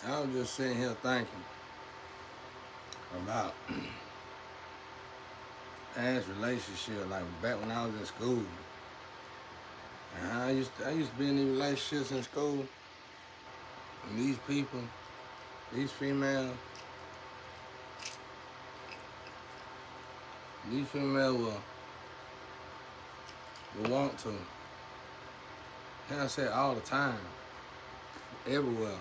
I was just sitting here thinking about past relationship, like back when I was in school. And how I used to be in these relationships in school, and these people, these females, these females will want to. And I said all the time, everywhere.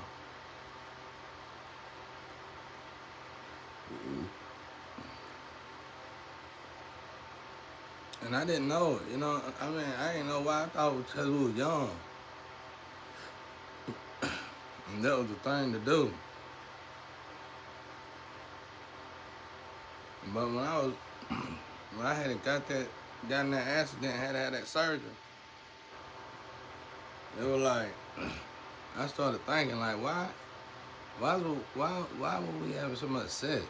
And I didn't know it, I mean, I didn't know why. I thought it was because we was young. And that was the thing to do. But when I had got in that accident, had that surgery, it was like, I started thinking like, why were we having so much sex?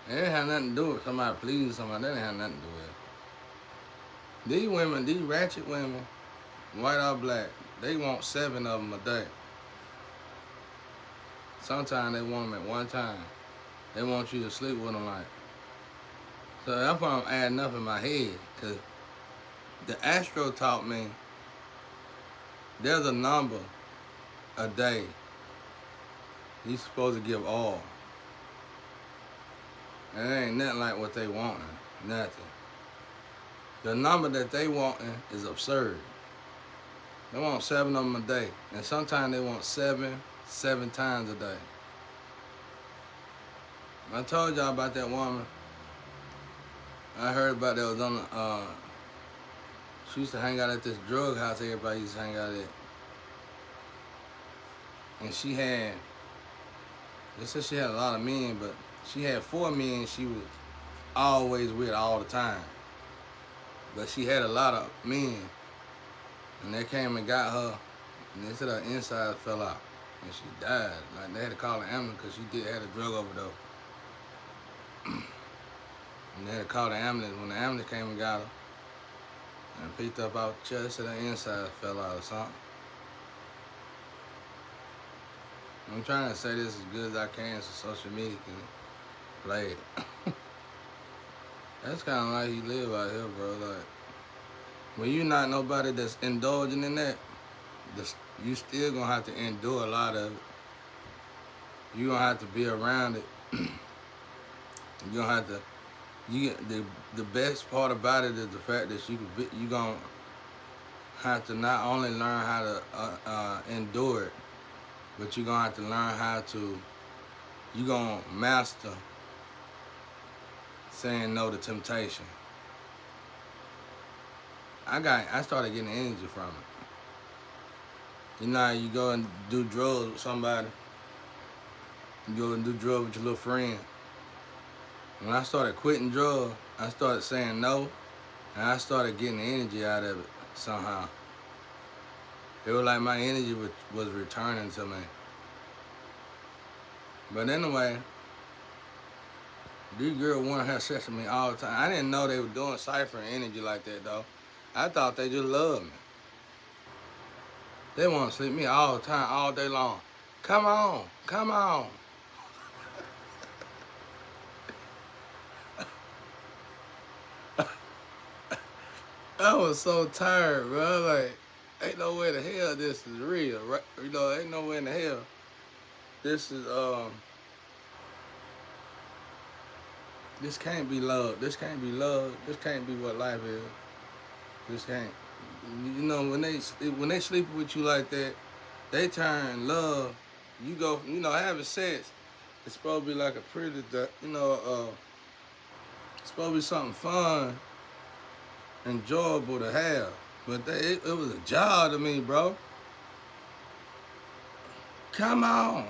It didn't have nothing to do with somebody pleasing somebody. That didn't have nothing to do with it. These women, these ratchet women, white or black, they want 7 of them a day. Sometimes they want them at one time. They want you to sleep with them like. So that's why I'm adding up in my head. Because the Astro taught me there's a number a day you're supposed to give all. And it ain't nothing like what they wanting. Nothing. The number that they wanting is absurd. They want 7 of them a day. And sometimes they want 7 times a day. I told y'all about that woman. I heard about that was on the, she used to hang out at this drug house everybody used to hang out at. And they said she had a lot of men, but she had 4 men she was always with all the time. But she had a lot of men. And they came and got her, and they said her insides fell out. And she died. Like, they had to call the ambulance because she had a drug overdose. And they had to call the ambulance. When the ambulance came and got her, and picked up out the chest, said her insides fell out or something. I'm trying to say this as good as I can so social media can play it. That's kind of like you live out here, bro. Like, when you not nobody that's indulging in that, you still gonna have to endure a lot of it. You gonna have to be around it. You gonna have to. The best part about it is the fact that you gonna have to not only learn how to endure it, but you gonna have to learn how to. You gonna master saying no to temptation. I started getting energy from it. You know how you go and do drugs with somebody. You go and do drugs with your little friend. When I started quitting drugs, I started saying no, and I started getting the energy out of it somehow. It was like my energy was returning to me. But anyway, these girls want to have sex with me all the time. I didn't know they were doing ciphering energy like that, though. I thought they just loved me. They want to sleep with me all the time, all day long. Come on, come on. I was so tired, bro. Like, ain't no way the hell this is real, right? Ain't no way in the hell this is this can't be love. This can't be love. This can't be what life is. This can't. When they sleep with you like that, they turn love. You go, having sex. It's supposed to be like a pretty, it's supposed to be something fun, enjoyable to have. But it was a job to me, bro. Come on.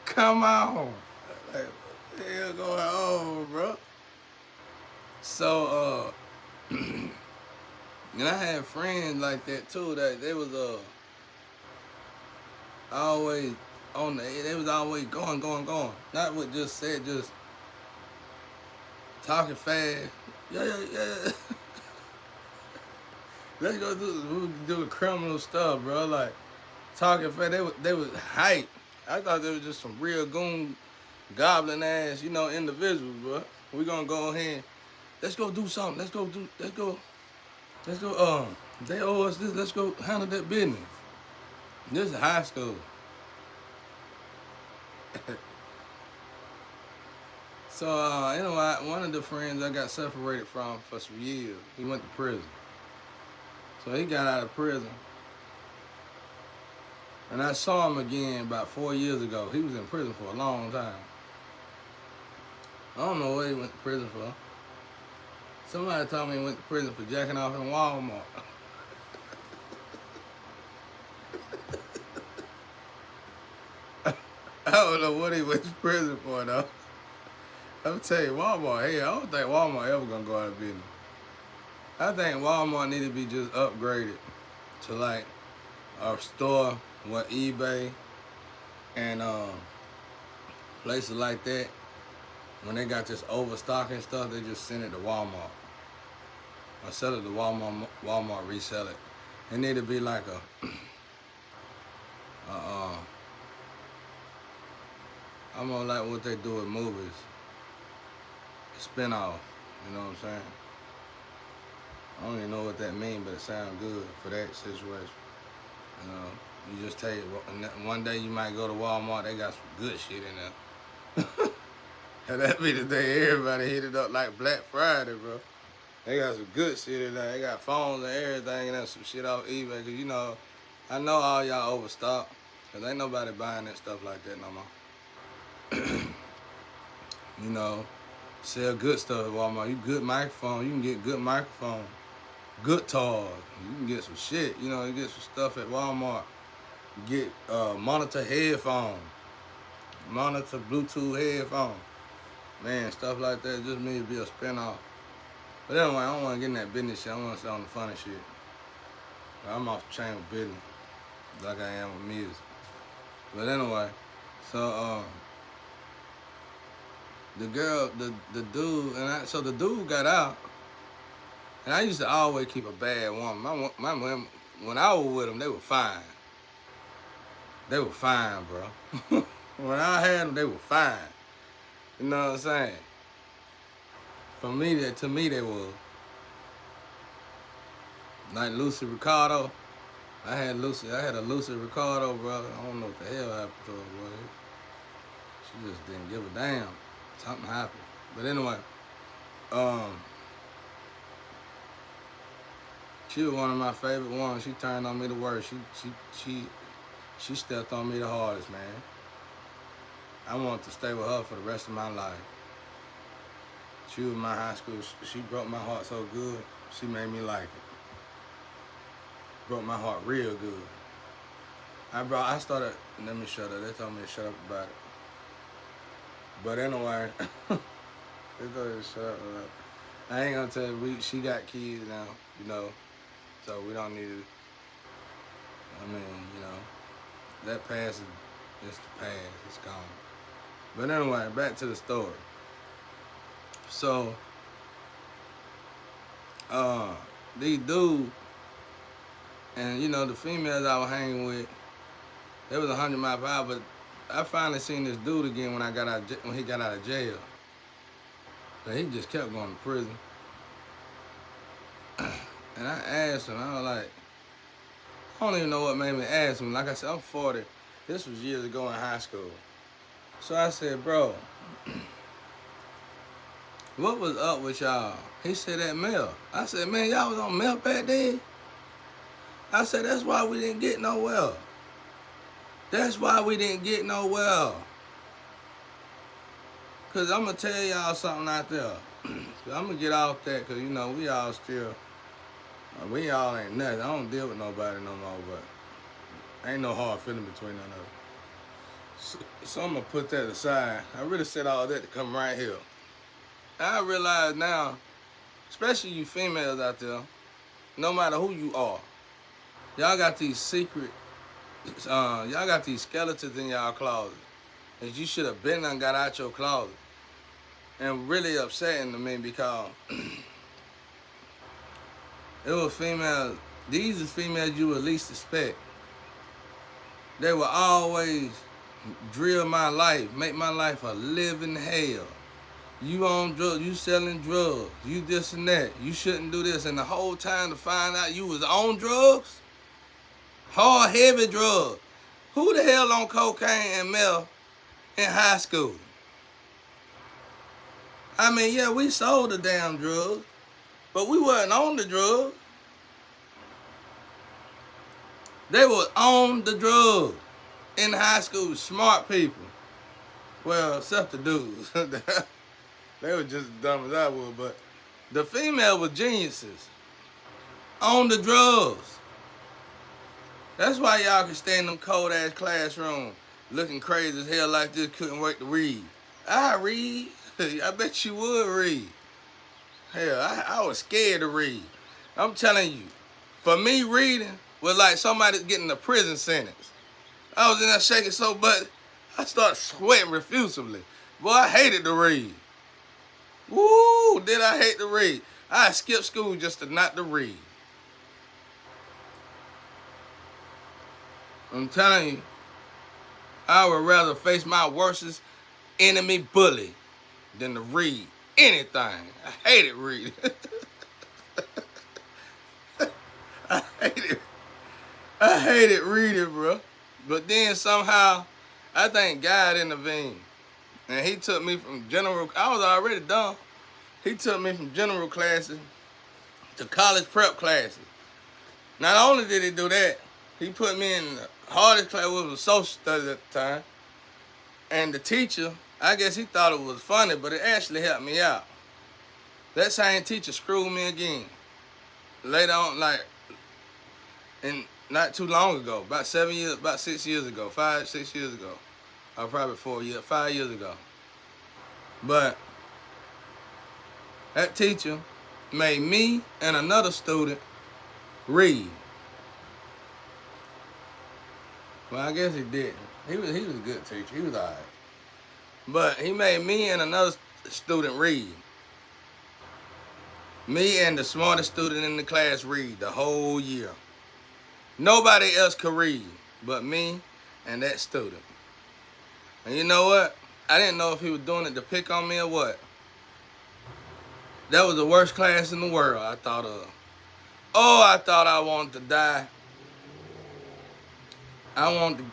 Come on. Like, what the hell going on, bro? So, and I had friends like that too, that they was always they was always going. Not what just said, just talking fast. Yeah. Let's go do criminal stuff, bro. Like talking fast. They was hype. I thought they was just some real goon, goblin ass, individuals, bro. We gonna go ahead. Let's go do something. Let's go. They owe us this. Let's go handle that business. This is high school. So anyway, one of the friends I got separated from for some years, he went to prison. So he got out of prison. And I saw him again about 4 years ago. He was in prison for a long time. I don't know what he went to prison for. Somebody told me he went to prison for jacking off in Walmart. I don't know what he went to prison for, though. I'm telling you, Walmart, hey, I don't think Walmart ever gonna go out of business. I think Walmart need to be just upgraded to like a store with eBay and places like that. When they got this overstocking stuff, they just send it to Walmart. Or sell it to Walmart resell it. It need to be like I'm gonna like what they do with movies. Spin-off, you know what I'm saying? I don't even know what that means, but it sounds good for that situation. You know, you just take one day you might go to Walmart, they got some good shit in there. And that be the day everybody hit it up like Black Friday, bro. They got some good shit in there. They got phones and everything and some shit off eBay. Cause I know all y'all overstocked. Cause ain't nobody buying that stuff like that no more. Sell good stuff at Walmart. You good microphone, you can get good microphone. Good toys. You can get some shit. You get some stuff at Walmart. You get monitor headphones. Monitor Bluetooth headphones. Man, stuff like that just need to be a spin-off. But anyway, I don't want to get in that business shit. I want to stay on the funny shit. I'm off the chain with business. Like I am with music. But anyway, so the girl, the dude, so the dude got out. And I used to always keep a bad woman. My women, when I was with them, they were fine. They were fine, bro. When I had them, they were fine. You know what I'm saying? To me, they were. Like Lucy Ricardo. I had a Lucy Ricardo, bro. I don't know what the hell happened to her, bro. She just didn't give a damn. Something happened. But anyway, she was one of my favorite ones. She turned on me the worst. She stepped on me the hardest, man. I wanted to stay with her for the rest of my life. She was my high school. She broke my heart so good. She made me like it. Broke my heart real good. I started. Let me shut up. They told me to shut up about it. But anyway, they told me to shut up about it. I ain't gonna tell you. She got kids now. So we don't need to. I mean, that past is just the past. It's gone. But anyway, back to the story. So, these dudes, and the females I was hanging with, they was 100 miles per hour. But I finally seen this dude again when he got out of jail. But he just kept going to prison. And I asked him, I was like, I don't even know what made me ask him. Like I said, I'm 40. This was years ago in high school. So I said, bro, what was up with y'all? He said that meth. I said, man, y'all was on meth back then? I said, that's why we didn't get nowhere. That's why we didn't get nowhere. Because I'm going to tell y'all something out there. I'm going to get off that because, we all still, we all ain't nothing. I don't deal with nobody no more, but ain't no hard feeling between none of us. So I'm going to put that aside. I really said all that to come right here. I realize now, especially you females out there, no matter who you are, y'all got these y'all got these skeletons in y'all closet that you should have been and got out your closet. and really upsetting to me because it was females. These is females you would least expect. They will always drill my life, make my life a living hell. You on drugs, you selling drugs, you this and that, you shouldn't do this. And the whole time to find out you was on drugs, hard, heavy drugs. Who the hell on cocaine and meth in high school? I mean, yeah, we sold the damn drugs, but we wasn't on the drugs. They were on the drugs in high school, smart people. Well, except the dudes. They were just as dumb as I was, but the female was geniuses on the drugs. That's why y'all can stay in them cold ass classrooms looking crazy as hell like this, couldn't wait to read. I read. I bet you would read. Hell, I was scared to read. I'm telling you, for me, reading was like somebody getting a prison sentence. I was in there shaking so bad, I started sweating refusively. Boy, I hated to read. Woo, did I hate to read. I skipped school just to not to read. I'm telling you, I would rather face my worst enemy bully than to read anything. I hated reading. I hated reading, bro. But then somehow, I think God intervened. And he took me from general, I was already dumb. He took me from general classes to college prep classes. Not only did he do that, he put me in the hardest class, which was social studies at the time. And the teacher, I guess he thought it was funny, but it actually helped me out. That same teacher screwed me again. Later on, like, and not too long ago, about 6 years ago, 5, 6 years ago. Or probably 5 years ago. But that teacher made me and another student read. Well, I guess he didn't. He was a good teacher. He was all right. But he made me and another student read. Me and the smartest student in the class read the whole year. Nobody else could read but me and that student. And you know what? I didn't know if he was doing it to pick on me or what. That was the worst class in the world I thought of. Oh, I thought I wanted to die. I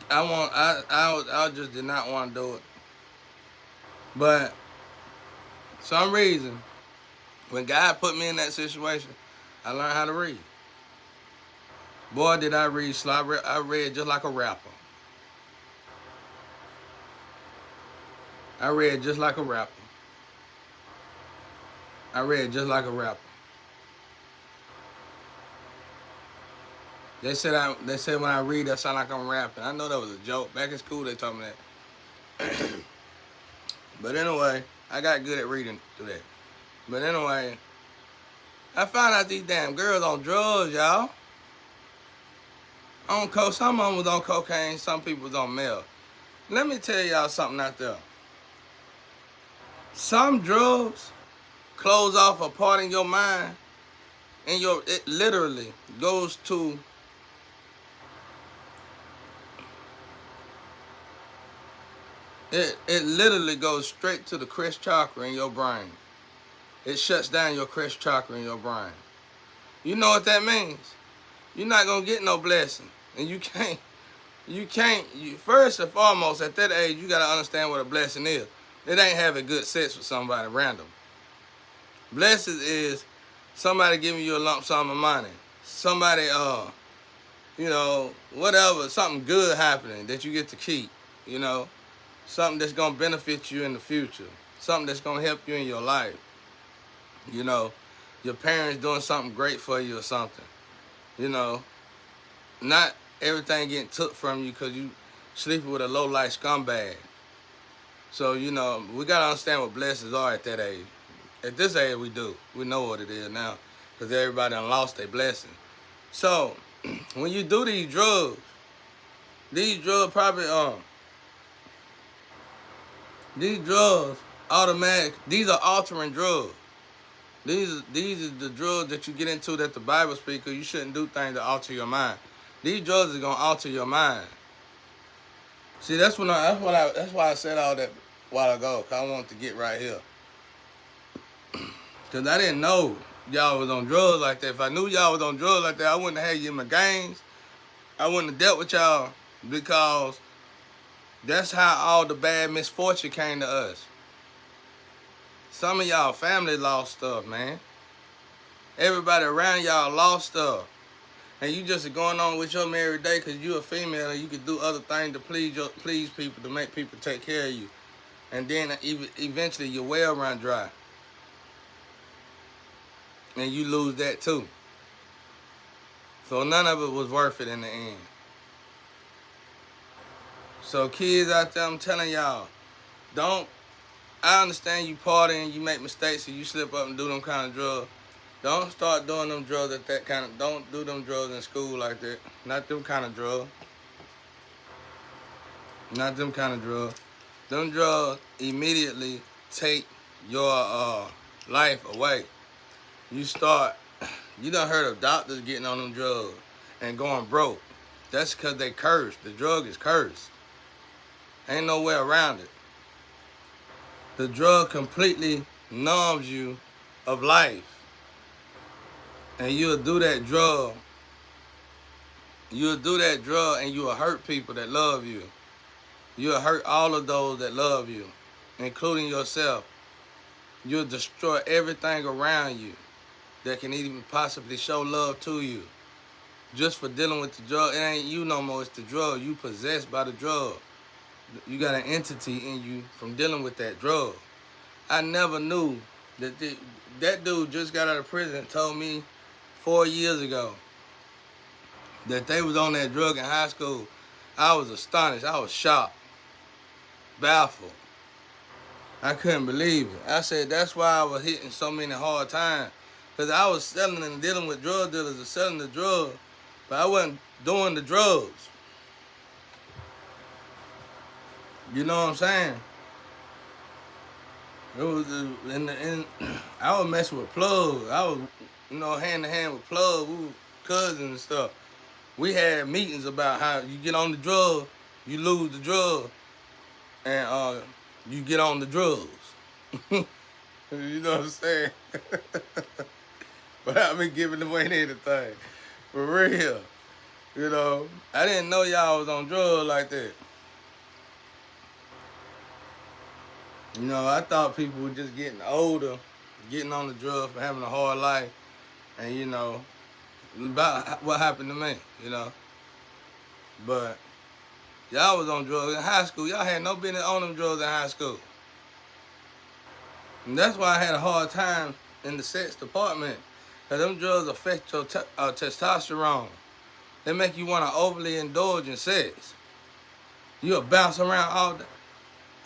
just did not want to do it. But some reason, when God put me in that situation, I learned how to read. Boy, did I read slow. I read just like a rapper. I read just like a rapper. They said when I read, I sound like I'm rapping. I know that was a joke. Back in school, they told me that. But anyway, I got good at reading through that. But anyway, I found out these damn girls on drugs, y'all. Some of them was on cocaine, some people was on meth. Let me tell y'all something out there. Some drugs close off a part in your mind, and it literally goes to it literally goes straight to the Chris chakra in your brain. It shuts down your Chris chakra in your brain. You know what that means? You're not gonna get no blessing, and you can't. First and foremost, at that age, you gotta understand what a blessing is. It ain't having good sex with somebody random. Blessings is somebody giving you a lump sum of money. Somebody, whatever, something good happening that you get to keep, something that's going to benefit you in the future, something that's going to help you in your life. Your parents doing something great for you or something. Not everything getting took from you because you sleeping with a low-life scumbag. So, we got to understand what blessings are at that age. At this age, we do. We know what it is now because everybody done lost their blessing. So, when you do these drugs probably, these drugs automatic. These are altering drugs. These are the drugs that you get into that the Bible speaks of. You shouldn't do things to alter your mind. These drugs are gonna alter your mind. See, that's why I said all that a while ago. Cause I wanted to get right here. Cause I didn't know y'all was on drugs like that. If I knew y'all was on drugs like that, I wouldn't have had you in my games. I wouldn't have dealt with y'all because that's how all the bad misfortune came to us. Some of y'all family lost stuff, man. Everybody around y'all lost stuff. And you just going on with your married day because you a female and you can do other things to please people, to make people take care of you. And then eventually your well run dry. And you lose that too. So none of it was worth it in the end. So kids out there, I'm telling y'all, I understand you partying, you make mistakes and you slip up and do them kind of drugs. Don't start doing them drugs don't do them drugs in school like that. Not them kind of drugs. Not them kind of drugs. Them drugs immediately take your life away. You done heard of doctors getting on them drugs and going broke. That's because they cursed. The drug is cursed. Ain't no way around it. The drug completely numbs you of life. And you'll do that drug. You'll do that drug and you'll hurt people that love you. You'll hurt all of those that love you, including yourself. You'll destroy everything around you that can even possibly show love to you. Just for dealing with the drug. It ain't you no more, it's the drug. You possessed by the drug. You got an entity in you from dealing with that drug. I never knew that dude just got out of prison and told me 4 years ago that they was on that drug in high school. I was astonished. I was shocked. Baffled. I couldn't believe it. I said that's why I was hitting so many hard times. Because I was selling and dealing with drug dealers and selling the drugs, but I wasn't doing the drugs. You know what I'm saying? It was I was messing with Plug. I was, hand to hand with Plug. We were cousins and stuff. We had meetings about how you get on the drug, you lose the drug, and you get on the drugs. You know what I'm saying? But I've been giving away anything. For real. I didn't know y'all was on drugs like that. I thought people were just getting older, getting on the drugs for having a hard life, and about what happened to me, But y'all was on drugs in high school. Y'all had no business on them drugs in high school. And that's why I had a hard time in the sex department. Because them drugs affect your testosterone. They make you want to overly indulge in sex. You'll bounce around all day.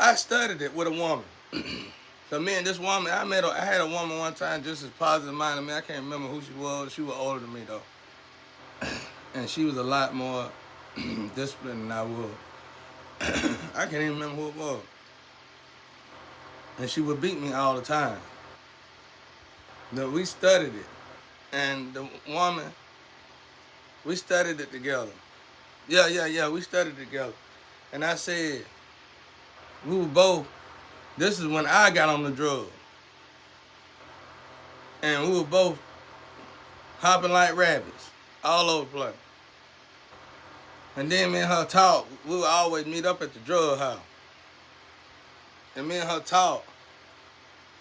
I studied it with a woman. So me and this woman, I had a woman one time just as positive minded me. I can't remember who she was. She was older than me though. And she was a lot more disciplined than I was. I can't even remember who it was. And she would beat me all the time. But we studied it. And the woman, we studied it together. Yeah, we studied it together. And I said, we were both, this is when I got on the drug. And we were both hopping like rabbits, all over the place. And then me and her talk, we would always meet up at the drug house. And me and her talk,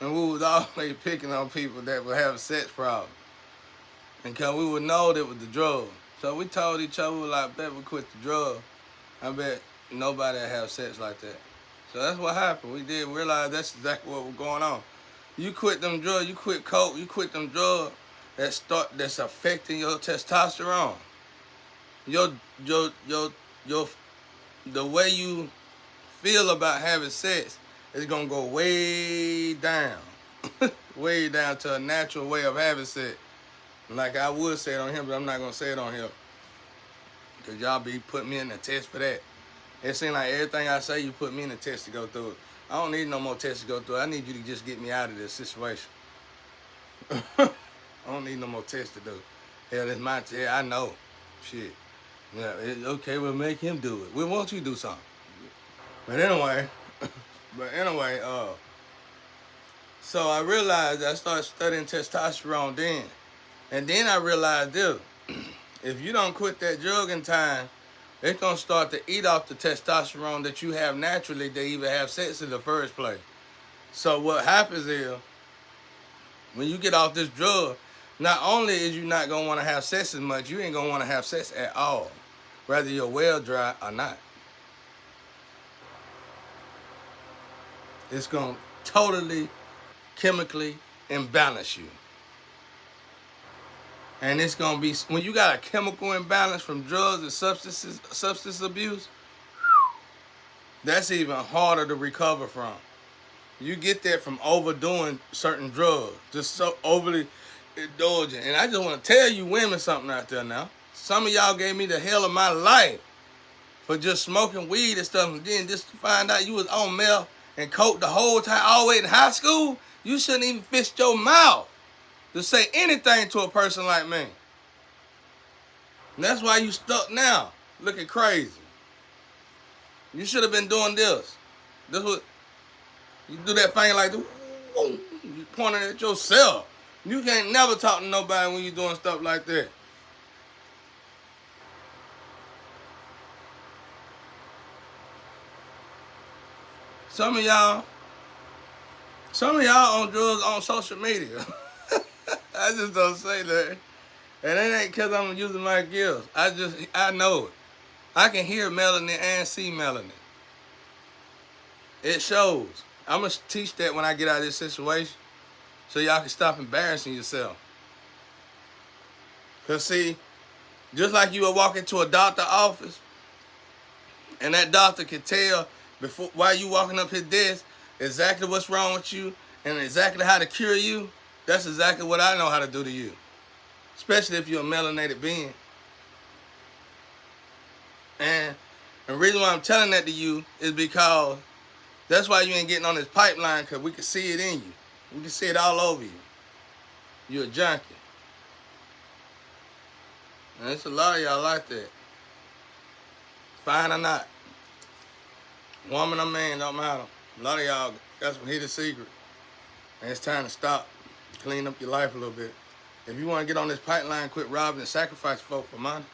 and we was always picking on people that would have sex problems. And cause we would know that was the drug. So we told each other, we were like, bet we quit the drug. I bet nobody would have sex like that. So that's what happened. We did realize that's exactly what was going on. You quit them drugs, you quit coke, you quit them drugs that's affecting your testosterone. The way you feel about having sex is gonna go way down. Way down to a natural way of having sex. Like I would say it on him, but I'm not gonna say it on here. Cause y'all be putting me in the test for that. It seems like everything I say, you put me in the test to go through it. I don't need no more tests to go through. I need you to just get me out of this situation. I don't need no more tests to do. Hell, it's my test. I know. Shit. Yeah, okay, we'll make him do it. We want you to do something. But anyway, so I realized I started studying testosterone then. And then I realized this. If you don't quit that drug in time, it's going to start to eat off the testosterone that you have naturally to even have sex in the first place. So what happens is, when you get off this drug, not only is you not going to want to have sex as much, you ain't going to want to have sex at all, whether you're well dry or not. It's going to totally chemically imbalance you. And it's going to be, when you got a chemical imbalance from drugs and substance abuse, that's even harder to recover from. You get that from overdoing certain drugs, just so overly indulgent. And I just want to tell you women something out there now. Some of y'all gave me the hell of my life for just smoking weed and stuff, and then just to find out you was on meth and coke the whole time, all the way in high school. You shouldn't even fist your mouth to say anything to a person like me. And that's why you stuck now, looking crazy. You should have been doing this. This was, you do that thing like this, you pointing at yourself. You can't never talk to nobody when you're doing stuff like that. Some of y'all on drugs on social media. I just don't say that. And it ain't because I'm using my gifts. I know it. I can hear melanin and see melanin. It shows. I'm going to teach that when I get out of this situation so y'all can stop embarrassing yourself. Because see, just like you would walk into a doctor's office and that doctor can tell while you walking up his desk exactly what's wrong with you and exactly how to cure you, that's exactly what I know how to do to you. Especially if you're a melanated being. And the reason why I'm telling that to you is because that's why you ain't getting on this pipeline, because we can see it in you. We can see it all over you. You're a junkie. And there's a lot of y'all like that. Fine or not. Woman or man, don't matter. A lot of y'all got some hidden secret. And it's time to stop. Clean up your life a little bit. If you want to get on this pipeline, quit robbing and sacrifice folk for money,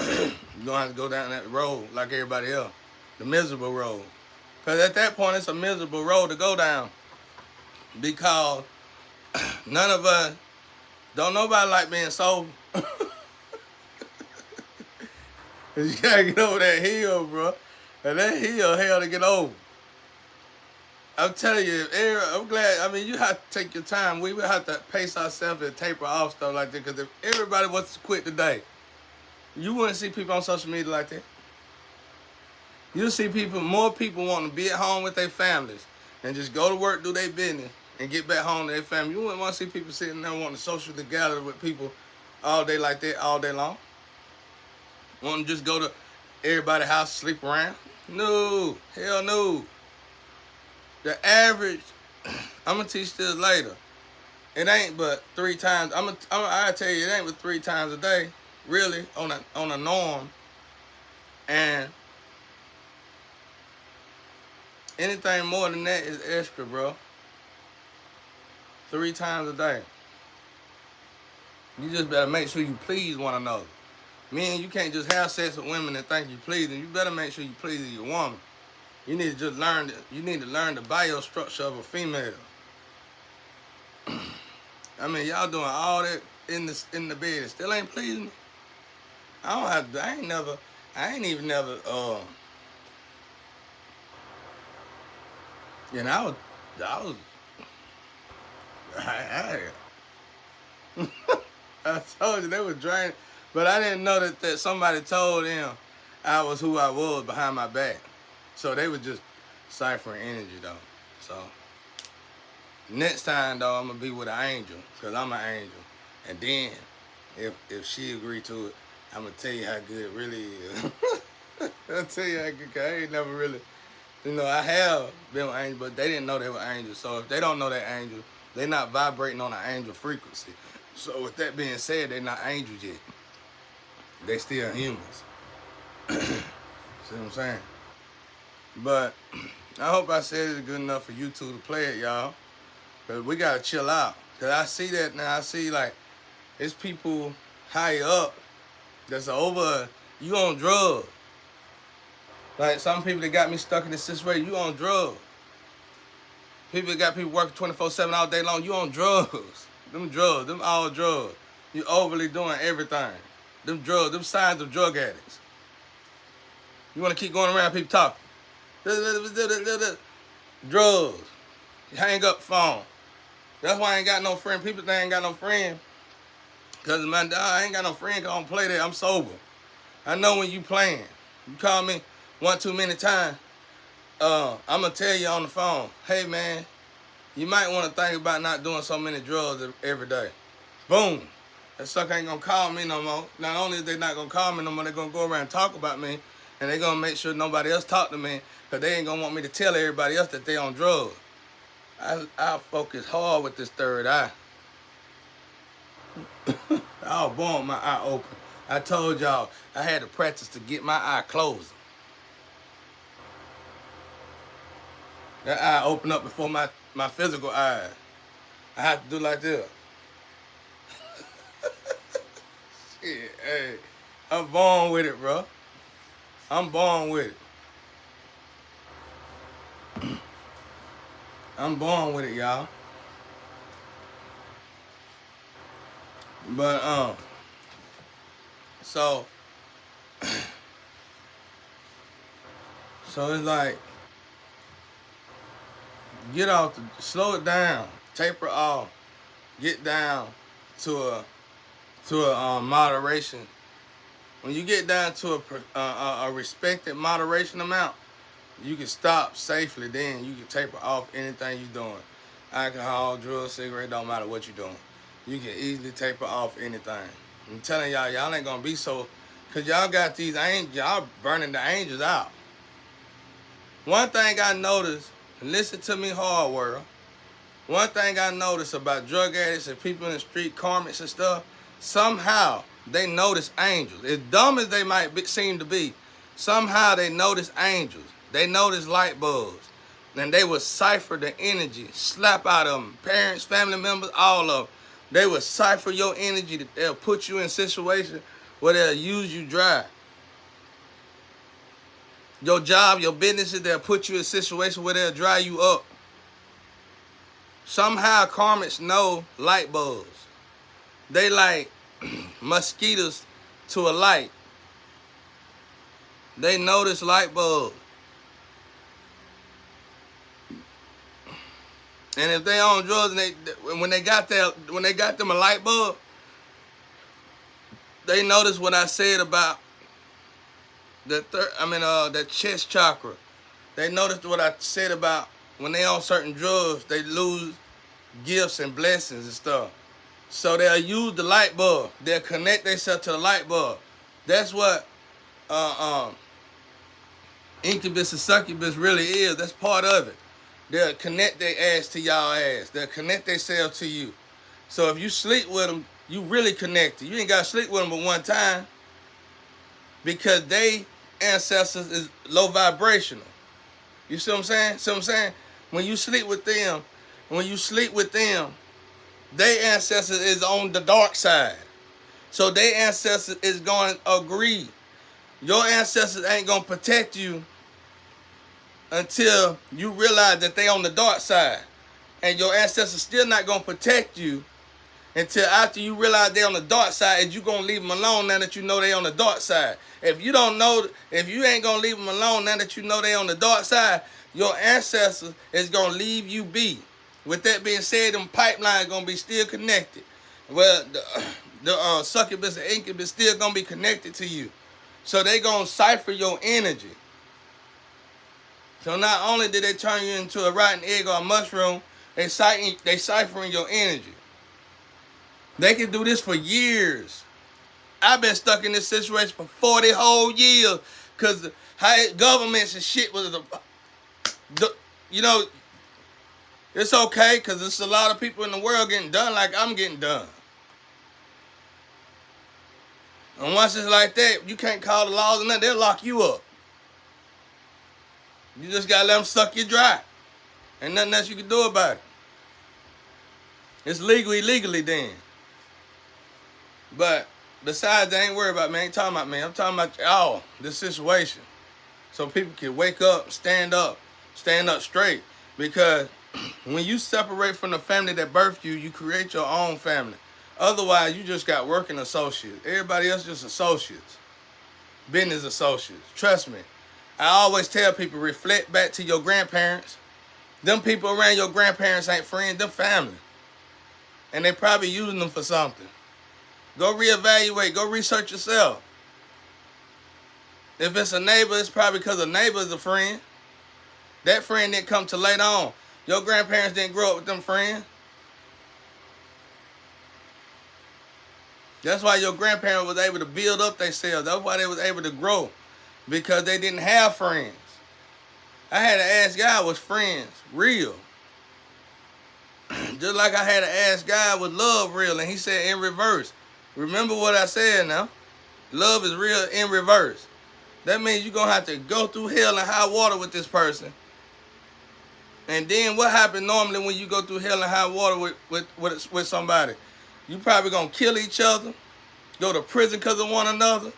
you're going to have to go down that road like everybody else. The miserable road. Because at that point, it's a miserable road to go down. Because none of us, don't nobody like being sober. You got to get over that hill, bro. And that hill, hell to get over. I'm telling you, I'm glad. I mean, you have to take your time. We will have to pace ourselves and taper off stuff like that. Because if everybody wants to quit today, you wouldn't see people on social media like that. You'll see more people wanting to be at home with their families and just go to work, do their business, and get back home to their family. You wouldn't want to see people sitting there wanting to socially gather with people all day like that, all day long. Want to just go to everybody's house, sleep around? No, hell no. The average, I'm going to teach this later. It ain't but 3 times. I'll tell you, it ain't but 3 times a day, really, on a norm. And anything more than that is extra, bro. 3 times a day. You just better make sure you please one another. Men, you can't just have sex with women and think you pleasing. You better make sure you pleasing your woman. You need to just learn the biostructure of a female. I mean, y'all doing all that in the bed and still ain't pleasing me. I ain't even never you know, I told you they were draining, but I didn't know that somebody told them I was who I was behind my back. So they were just ciphering energy, though. So next time, though, I'm going to be with an angel, because I'm an angel. And then, if she agreed to it, I'm going to tell you how good it really is. I'll tell you how good, 'cause I ain't never really You know, I have been with angels, but they didn't know they were angels. So if they don't know they're angels, they're not vibrating on an angel frequency. So with that being said, they're not angels yet. They still humans. See what I'm saying? But I hope I said it good enough for you two to play it, y'all. Cause we gotta chill out. Cause I see that now. I see like it's people high up that's over. You on drugs. Like some people that got me stuck in this situation. You on drugs. People that got people working 24/7 all day long. You on drugs. Them all drugs. You overly doing everything. Them drugs. Them signs of drug addicts. You wanna keep going around people talking. Drugs. You hang up the phone. That's why I ain't got no friend. People think I ain't got no friend. Because I ain't got no friend. I don't play that. I'm sober. I know when you playing. You call me one too many times. I'm going to tell you on the phone, hey, man, you might want to think about not doing so many drugs every day. Boom. That sucker ain't going to call me no more. Not only is they not going to call me no more, they're going to go around and talk about me. And they're going to make sure nobody else talk to me. Because they ain't going to want me to tell everybody else that they on drugs. I focus hard with this third eye. I was born with my eye open. I told y'all I had to practice to get my eye closed. That eye open up before my physical eye. I have to do like this. Shit, hey, I'm born with it, bro. I'm born with it. I'm born with it, y'all. But so it's like slow it down, taper off, get down to a moderation. When you get down to a respected moderation amount, you can stop safely. Then you can taper off anything you're doing. Alcohol, drugs, cigarette, don't matter what you're doing. You can easily taper off anything. I'm telling y'all ain't gonna be so, cause y'all got these angels, y'all burning the angels out. One thing I noticed, listen to me hard, world. One thing I noticed about drug addicts and people in the street, karmics and stuff, somehow they notice angels. As dumb as they might seem to be, somehow they notice angels. They notice light bulbs. And they will cipher the energy, slap out of them. Parents, family members, all of them. They will cipher your energy. They'll put you in situations where they'll use you dry. Your job, your businesses, they'll put you in situations where they'll dry you up. Somehow karmics know light bulbs. They like mosquitoes to a light. They notice light bulbs. And if they on drugs and when they got them a light bulb, they notice what I said about that chest chakra. They noticed what I said about when they on certain drugs, they lose gifts and blessings and stuff. So they'll use the light bulb. They'll connect themselves to the light bulb. That's what incubus and succubus really is. That's part of it. They'll connect their ass to y'all ass. They'll connect themselves to you. So if you sleep with them, you really connected. You ain't got to sleep with them but one time because they ancestors is low vibrational. You see what I'm saying? See what I'm saying? When you sleep with them, their ancestors is on the dark side. So their ancestors is going to agree. Your ancestors ain't going to protect you until you realize that they on the dark side. And your ancestors still not going to protect you until after you realize they on the dark side and you going to leave them alone now that you know they on the dark side. If you don't know, if you ain't going to leave them alone now that you know they on the dark side, your ancestors is going to leave you be. With that being said, them pipelines going to be still connected. Well, the succubus and incubus still going to be connected to you. So they going to cipher your energy. So not only did they turn you into a rotten egg or a mushroom, they ciphering your energy. They can do this for years. I've been stuck in this situation for 40 whole years because governments and shit was You know, it's okay because there's a lot of people in the world getting done like I'm getting done. And once it's like that, you can't call the laws and nothing. They'll lock you up. You just gotta let them suck you dry. Ain't nothing else you can do about it. It's legal illegally then. But besides, I ain't worried about me. I ain't talking about me. I'm talking about this situation. So people can wake up stand up straight. Because when you separate from the family that birthed you, you create your own family. Otherwise, you just got working associates. Everybody else just associates. Business associates. Trust me. I always tell people, reflect back to your grandparents. Them people around your grandparents ain't friends, them family. And they probably using them for something. Go reevaluate. Go research yourself. If it's a neighbor, it's probably because a neighbor is a friend. That friend didn't come till later on. Your grandparents didn't grow up with them friends. That's why your grandparents was able to build up themselves. That's why they was able to grow. Because they didn't have friends. I had to ask God, was friends real? Just like I had to ask God, was love real? And he said in reverse. Remember what I said now. Love is real in reverse. That means you're going to have to go through hell and high water with this person. And then what happens normally when you go through hell and high water with somebody? You probably going to kill each other, go to prison because of one another.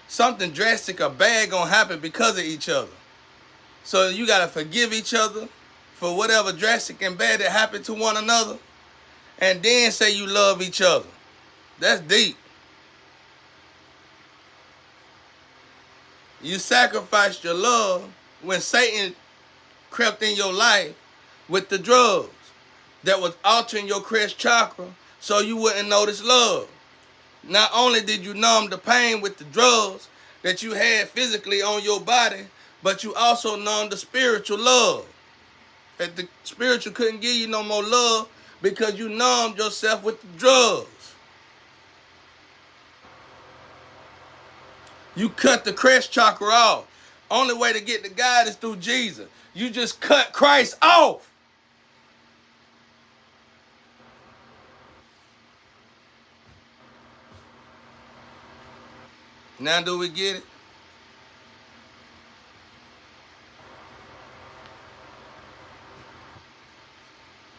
Something drastic or bad going to happen because of each other. So you got to forgive each other for whatever drastic and bad that happened to one another. And then say you love each other. That's deep. You sacrificed your love when Satan crept in your life with the drugs that was altering your crest chakra so you wouldn't notice love. Not only did you numb the pain with the drugs that you had physically on your body, but you also numbed the spiritual love. That the spiritual couldn't give you no more love because you numbed yourself with the drugs. You cut the crest chakra off. Only way to get to God is through Jesus. You just cut Christ off. Now do we get it?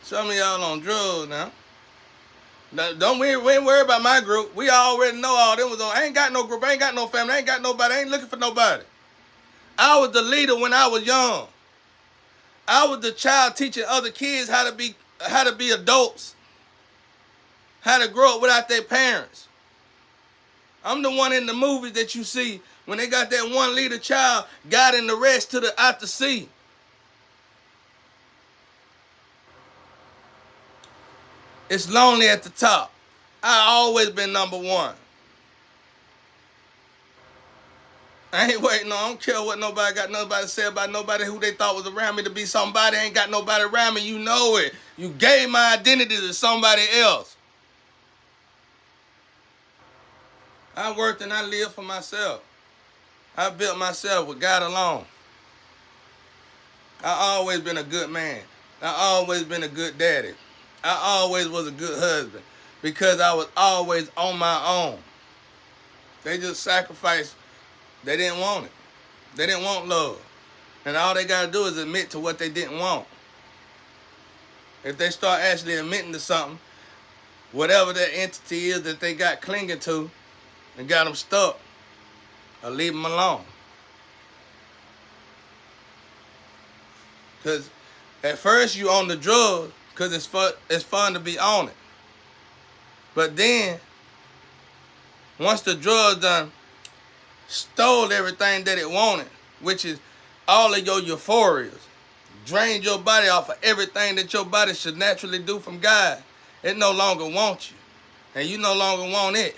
Some of y'all on drugs now. We ain't worry about my group. We already know all them was on. I ain't got no group. I ain't got no family. I ain't got nobody. I ain't looking for nobody. I was the leader when I was young. I was the child teaching other kids how to be adults. How to grow up without their parents. I'm the one in the movies that you see when they got that one leader child guiding the rest out to sea. It's lonely at the top. I always been number one. I ain't waiting on. I don't care what nobody to say about nobody who they thought was around me to be somebody. I ain't got nobody around me. You know it. You gave my identity to somebody else. I worked and I lived for myself. I built myself with God alone. I always been a good man. I always been a good daddy. I always was a good husband because I was always on my own. They just sacrificed. They didn't want it. They didn't want love. And all they got to do is admit to what they didn't want. If they start actually admitting to something, whatever that entity is that they got clinging to and got them stuck, or leave them alone. Because at first you on the drug because it's fun to be on it. But then, once the drug done stole everything that it wanted, which is all of your euphorias, drained your body off of everything that your body should naturally do from God, it no longer wants you. And you no longer want it.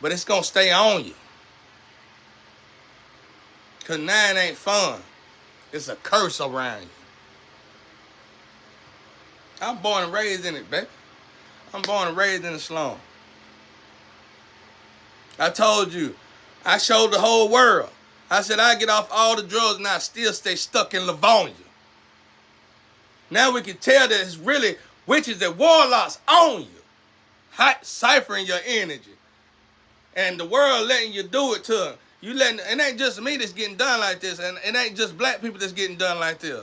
But it's going to stay on you. Because now it ain't fun. It's a curse around you. I'm born and raised in it, baby. I'm born and raised in the slum. I told you, I showed the whole world. I said I get off all the drugs and I still stay stuck in Livonia. Now we can tell that it's really witches and warlocks on you, ciphering your energy. And the world letting you do it to them. You letting, it ain't just me that's getting done like this, and it ain't just black people that's getting done like this.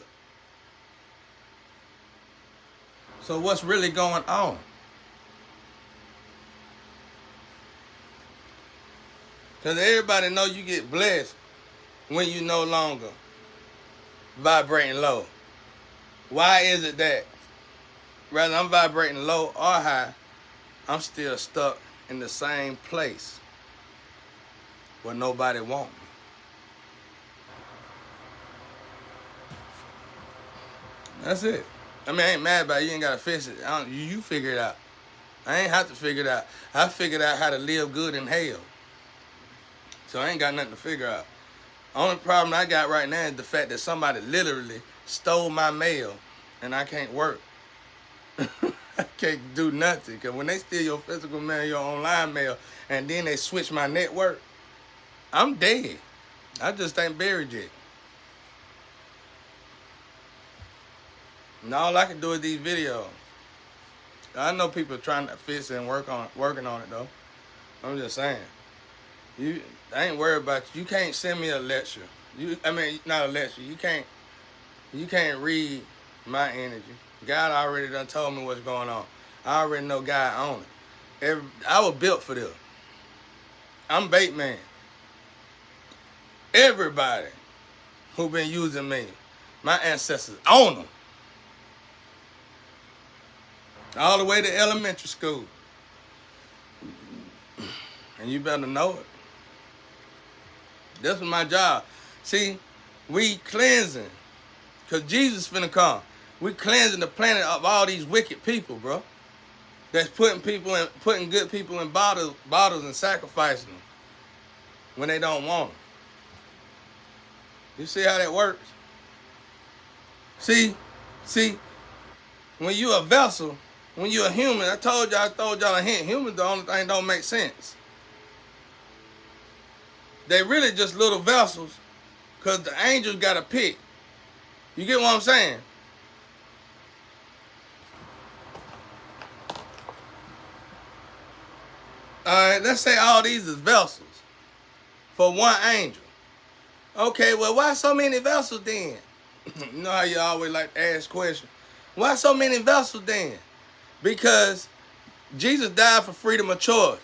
So what's really going on? Because everybody know you get blessed when you no longer vibrating low. Why is it that whether I'm vibrating low or high, I'm still stuck in the same place where nobody want me? That's it. I mean, I ain't mad about it. You ain't got to fix it. You figure it out. I ain't have to figure it out. I figured out how to live good in hell. So I ain't got nothing to figure out. Only problem I got right now is the fact that somebody literally stole my mail and I can't work. I can't do nothing. Because when they steal your physical mail, your online mail, and then they switch my network, I'm dead. I just ain't buried yet. And all I can do is these videos. I know people are trying to fix it and working on it though. I'm just saying. I ain't worried about you. You can't send me a lecture. Not a lecture. You can't read my energy. God already done told me what's going on. I already know God on it. I was built for this. I'm bait man. Everybody who been using me, my ancestors own them. All the way to elementary school. And you better know it. That's my job. See, we cleansing. Because Jesus finna come. We cleansing the planet of all these wicked people, bro. That's putting good people in bottles and sacrificing them when they don't want them. You see how that works? See, when you a vessel, when you a human, I told y'all a hint. Humans, the only thing don't make sense. They really just little vessels because the angels got to pick. You get what I'm saying? Alright, let's say all these is vessels for one angel. Okay, well, why so many vessels then? You know how you always like to ask questions. Why so many vessels then? Because Jesus died for freedom of choice.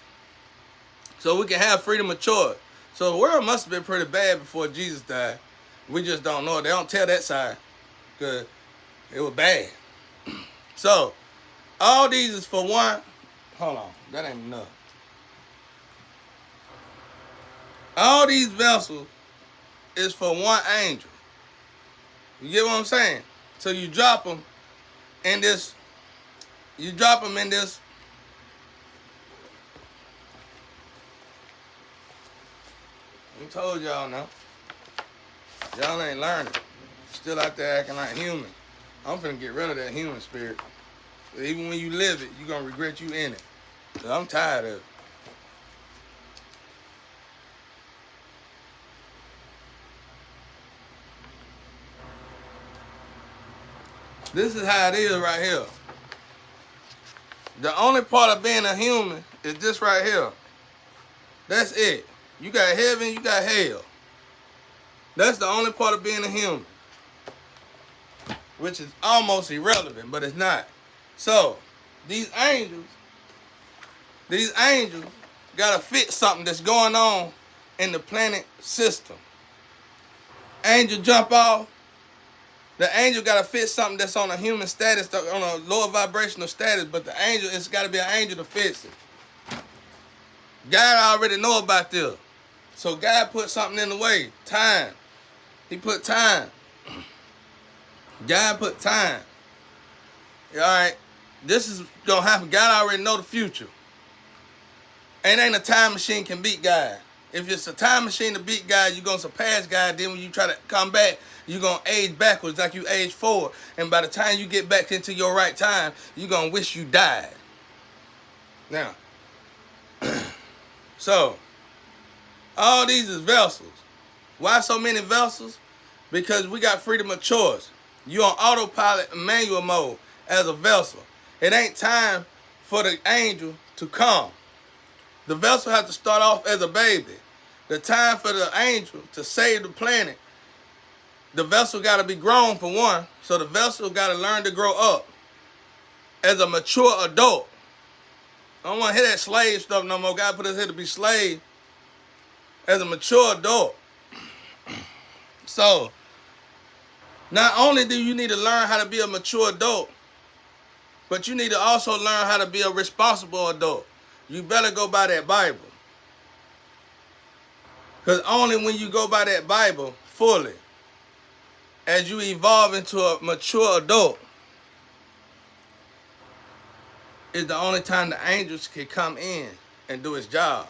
So we can have freedom of choice. So the world must have been pretty bad before Jesus died. We just don't know. They don't tell that side because it was bad. So all these is for one. Hold on, that ain't enough. All these vessels is for one angel. You get what I'm saying? So you drop them in this. You drop them in this. I told y'all now. Y'all ain't learning. Still out there acting like human. I'm finna get rid of that human spirit. Even when you live it, you gonna regret you in it. So I'm tired of it. This is how it is right here. The only part of being a human is this right here. That's it. You got heaven, you got hell. That's the only part of being a human. Which is almost irrelevant, but it's not. So, these angels gotta fit something that's going on in the planet system. Angel jump off. The angel gotta fit something that's on a human status, on a lower vibrational status, but the angel, it's gotta be an angel to fix it. God already know about this. So God put something in the way. Time. He put time. God put time. Alright. This is gonna happen. God already know the future. Ain't a time machine can beat God. If it's a time machine to beat God, you're gonna surpass God. Then when you try to come back, you're gonna age backwards like you age forward. And by the time you get back into your right time, you're gonna wish you died. Now, so all these is vessels. Why so many vessels? Because we got freedom of choice. You on autopilot manual mode as a vessel. It ain't time for the angel to come. The vessel has to start off as a baby. The time for the angel to save the planet, the vessel got to be grown for one. So the vessel got to learn to grow up as a mature adult. I don't want to hear that slave stuff no more. God put us here to be slave as a mature adult. So, not only do you need to learn how to be a mature adult, but you need to also learn how to be a responsible adult. You better go by that Bible. Because only when you go by that Bible fully, as you evolve into a mature adult, is the only time the angels can come in and do his job.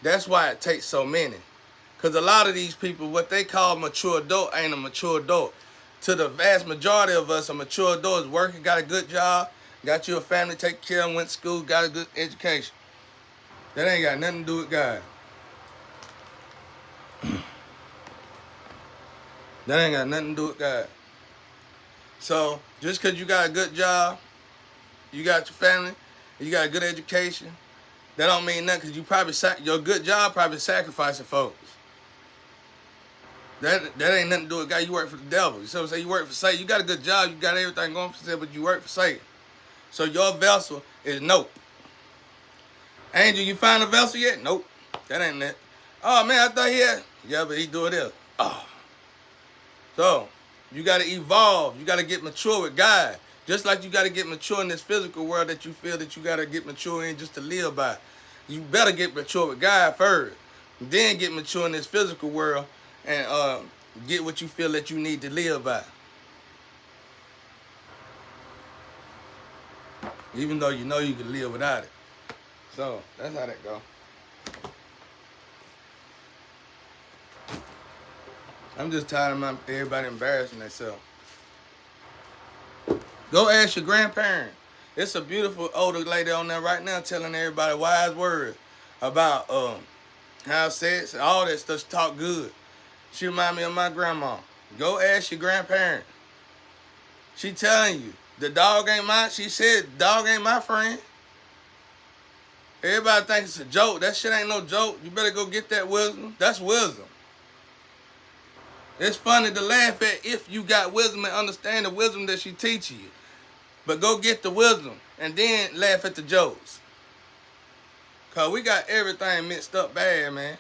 That's why it takes so many. Because a lot of these people, what they call mature adult ain't a mature adult. To the vast majority of us, a mature adult is working, got a good job, got you a family, take care of, went to school, got a good education. That ain't got nothing to do with God. That ain't got nothing to do with God. So, just because you got a good job, you got your family, you got a good education, that don't mean nothing, because you probably, your good job probably sacrificing folks. That ain't nothing to do with God. You work for the devil. You see what I'm saying? You work for Satan. You got a good job, you got everything going for yourself, but you work for Satan. So your vessel is nope. Angel, you find a vessel yet? Nope. That ain't it. Oh man, I thought he had. Yeah, but he doing this. Oh. So, you got to evolve. You got to get mature with God. Just like you got to get mature in this physical world that you feel that you got to get mature in just to live by. You better get mature with God first. Then get mature in this physical world and get what you feel that you need to live by. Even though you know you can live without it. So, that's how that go. I'm just tired of everybody embarrassing themselves. Go ask your grandparents. It's a beautiful older lady on there right now telling everybody wise words about how sex, all that stuff. She talk good. She remind me of my grandma. Go ask your grandparents. She telling you, the dog ain't mine. She said, dog ain't my friend. Everybody thinks it's a joke. That shit ain't no joke. You better go get that wisdom. That's wisdom. It's funny to laugh at if you got wisdom and understand the wisdom that she teaching you. But go get the wisdom and then laugh at the jokes. Because we got everything mixed up bad, man.